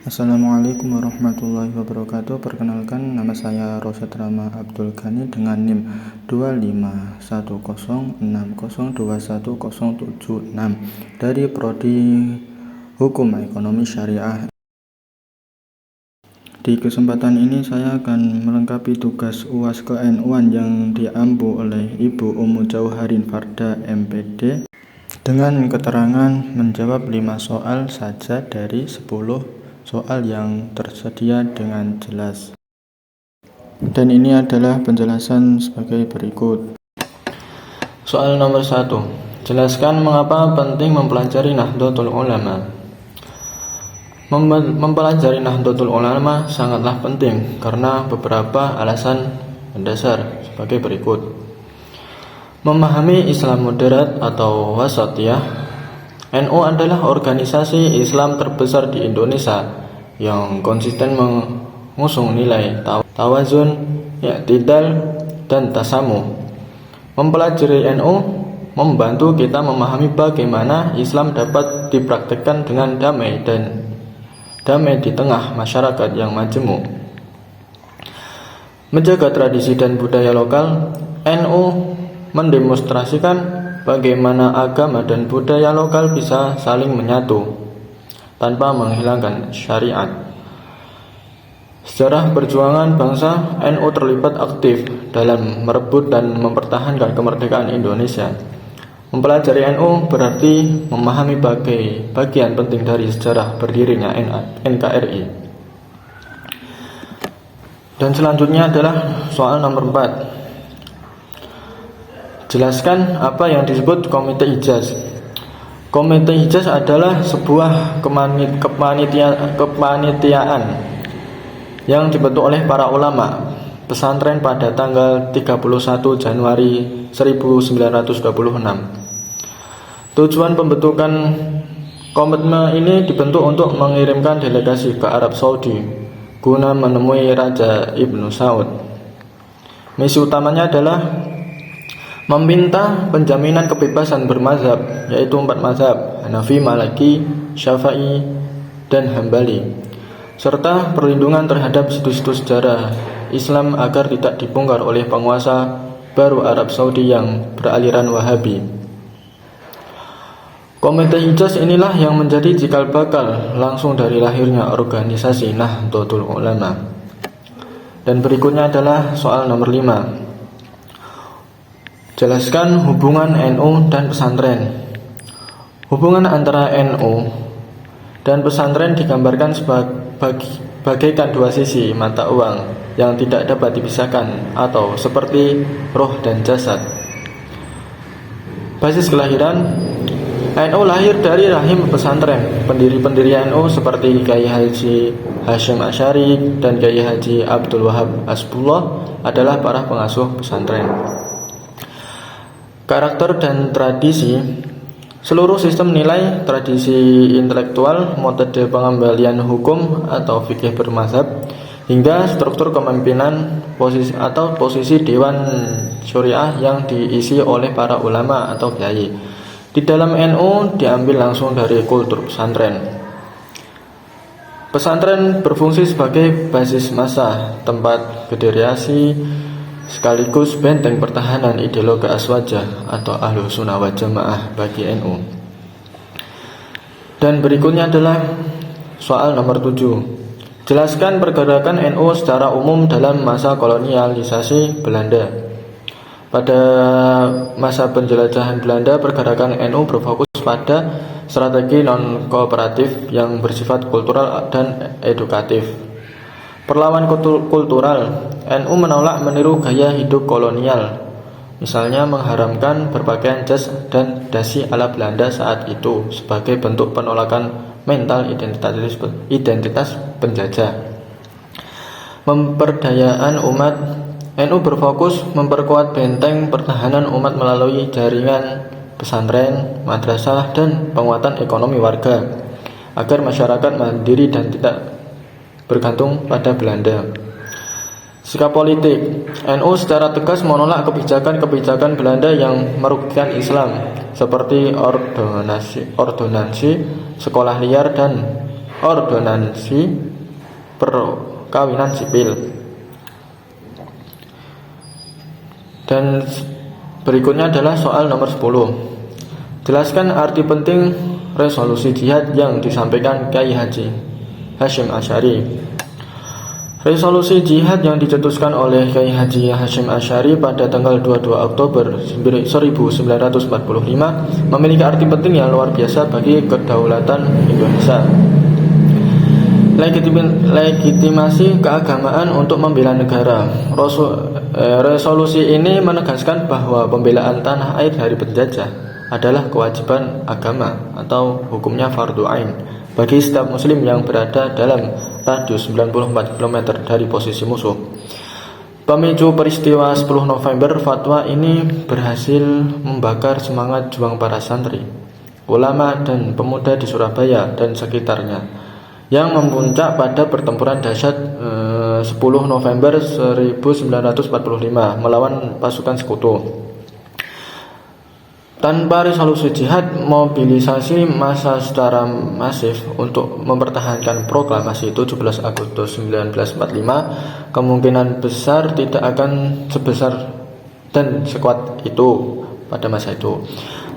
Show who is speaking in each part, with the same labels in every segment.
Speaker 1: Assalamualaikum warahmatullahi wabarakatuh. Perkenalkan, nama saya Rosyad Rama Abdul Ghani dengan NIM 25106021076 dari Prodi Hukum Ekonomi Syariah. Di kesempatan ini saya akan melengkapi tugas UAS ke-NU-an yang diampu oleh Ibu Ummu Jauharin Farda MPD dengan keterangan menjawab 5 soal saja dari 10 soal yang tersedia dengan jelas. Dan ini adalah penjelasan sebagai berikut. Soal nomor 1. Jelaskan mengapa penting mempelajari Nahdlatul Ulama. Mempelajari Nahdlatul Ulama sangatlah penting karena beberapa alasan mendasar sebagai berikut. Memahami Islam moderat atau wasatiyah. NU adalah organisasi Islam terbesar di Indonesia yang konsisten mengusung nilai tawazun, i'tidal, dan tasamuh. Mempelajari NU membantu kita memahami bagaimana Islam dapat dipraktikkan dengan damai di tengah masyarakat yang majemuk. Menjaga tradisi dan budaya lokal, NU mendemonstrasikan bagaimana agama dan budaya lokal bisa saling menyatu tanpa menghilangkan syariat. Sejarah perjuangan bangsa, NU terlibat aktif dalam merebut dan mempertahankan kemerdekaan Indonesia. Mempelajari NU berarti memahami bagian penting dari sejarah berdirinya NKRI. Dan selanjutnya adalah soal nomor 4. Jelaskan apa yang disebut Komite Hijaz. Komite Hijaz adalah sebuah kepanitiaan yang dibentuk oleh para ulama pesantren pada tanggal 31 Januari 1926. Tujuan pembentukan komite ini dibentuk untuk mengirimkan delegasi ke Arab Saudi guna menemui Raja Ibnu Saud. Misi utamanya adalah meminta penjaminan kebebasan bermazhab, yaitu 4 mazhab, Hanafi, Maliki, Syafi'i, dan Hambali, serta perlindungan terhadap situs-situs sejarah Islam agar tidak dibongkar oleh penguasa baru Arab Saudi yang beraliran Wahabi. Komite Hijaz inilah yang menjadi cikal bakal langsung dari lahirnya organisasi Nahdlatul Ulama. Dan berikutnya adalah soal nomor 5. Jelaskan hubungan NU dan pesantren. Hubungan antara NU dan pesantren digambarkan bagaikan dua sisi mata uang yang tidak dapat dipisahkan atau seperti roh dan jasad. Basis kelahiran, NU lahir dari rahim pesantren. Pendiri-pendiri NU seperti Kiai Haji Hasyim Asy'ari dan Kiai Haji Abdul Wahab Hasbullah adalah para pengasuh pesantren. Karakter dan tradisi. Seluruh sistem nilai, tradisi intelektual, metode pengembalian hukum atau fikih bermazhab, hingga struktur kepemimpinan posisi dewan syariah yang diisi oleh para ulama atau kiai. Di dalam NU diambil langsung dari kultur pesantren. Pesantren berfungsi sebagai basis massa, tempat federasi, sekaligus benteng pertahanan ideologi Aswajah atau Ahlus Sunnah wal Jamaah bagi NU. Dan berikutnya adalah soal nomor 7. Jelaskan pergerakan NU secara umum dalam masa kolonialisasi Belanda. Pada masa penjelajahan Belanda, pergerakan NU berfokus pada strategi non-kooperatif yang bersifat kultural dan edukatif. Perlawan kultural, NU menolak meniru gaya hidup kolonial, misalnya mengharamkan berpakaian jas dan dasi ala Belanda saat itu sebagai bentuk penolakan mental identitas penjajah. Pemberdayaan umat, NU berfokus memperkuat benteng pertahanan umat melalui jaringan pesantren, madrasah, dan penguatan ekonomi warga agar masyarakat mandiri dan tidak bergantung pada Belanda. Sikap politik, NU secara tegas menolak kebijakan-kebijakan Belanda yang merugikan Islam seperti ordonansi, sekolah liar, dan ordonansi perkawinan sipil. Dan berikutnya adalah soal nomor 10. Jelaskan arti penting resolusi jihad yang disampaikan Kiai Haji Hasyim Asy'ari. Resolusi jihad yang dicetuskan oleh Kiai Haji Hasyim Asy'ari pada tanggal 22 Oktober 1945 memiliki arti penting yang luar biasa bagi kedaulatan Indonesia. Legitimasi keagamaan untuk membela negara. Resolusi ini menegaskan bahwa pembelaan tanah air dari penjajah adalah kewajiban agama atau hukumnya fardhu ain bagi setiap muslim yang berada dalam radius 94 km dari posisi musuh. Pemicu peristiwa 10 November, fatwa ini berhasil membakar semangat juang para santri, ulama dan pemuda di Surabaya dan sekitarnya yang memuncak pada pertempuran dahsyat 10 November 1945 melawan pasukan sekutu. Tanpa resolusi jihad, mobilisasi massa secara masif untuk mempertahankan proklamasi 17 Agustus 1945 kemungkinan besar tidak akan sebesar dan sekuat itu pada masa itu.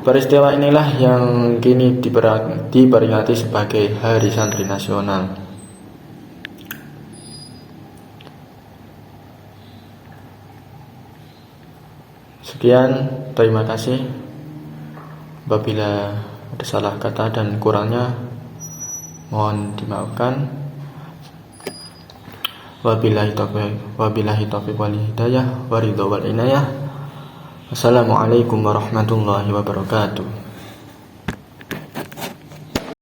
Speaker 1: Peristiwa inilah yang kini diperingati sebagai Hari Santri Nasional. Sekian, terima kasih. Apabila ada salah kata dan kurangnya mohon dimaafkan. Wabillahi taufiq wal hidayah wa ridha wal inayah. Wassalamualaikum warahmatullahi wabarakatuh.